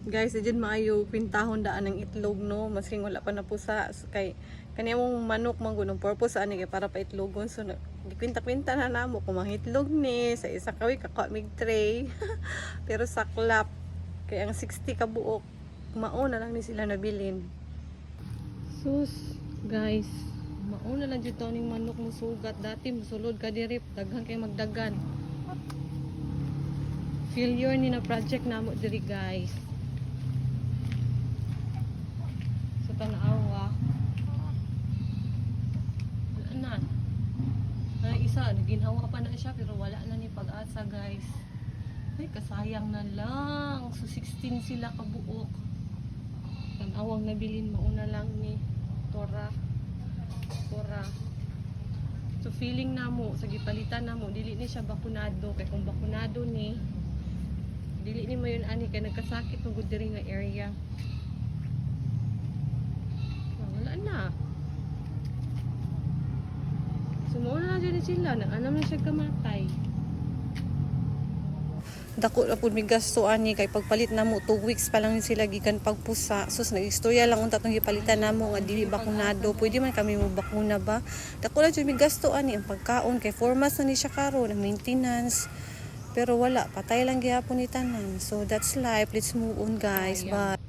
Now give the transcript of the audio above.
Guys, dyan maayo pintahon daan ng itlog no, masking wala pa na pusa kay kanya mong manok manggunong purpose ani kay para pa itlogon so gikwinta-kwinta na namo kung mangitlog ni sa isa kawi kako mig tray. Pero saklap kay ang 60 ka buok mauna lang ni sila nabilin. Sus, guys, mauna lang jud ning manok mo sugat dati mosulod ka diri daghan kay magdagan. Failure ni na project namo diri guys. Tanawa wala na isa naginhawa pa na siya pero wala na ni pag-asa guys. Ay kasayang na lang, so 16 sila kabuok. Tanawang nabilin mauna lang ni Tora. So feeling namo sa gipalitan namo dili ni siya bakunado kay kung bakunado ni dili ni mayon ani kay nagkasakit tungod diri nga area. Na sumuna na dyan sila na anam na siya kamatay. Dako na pud mi gasto ani kay pagpalit namo 2 weeks pa lang sila gikan pagpusa sus nagistorya lang unta tong gipalitan namo nga dili bakunado pwede man kami mo bakuna ba dako na jud mi gasto ani ang pagkaon kay 4 months na ni siya karon ang maintenance pero wala patay lang gyapon ni tanan so that's life, let's move on guys. Bye.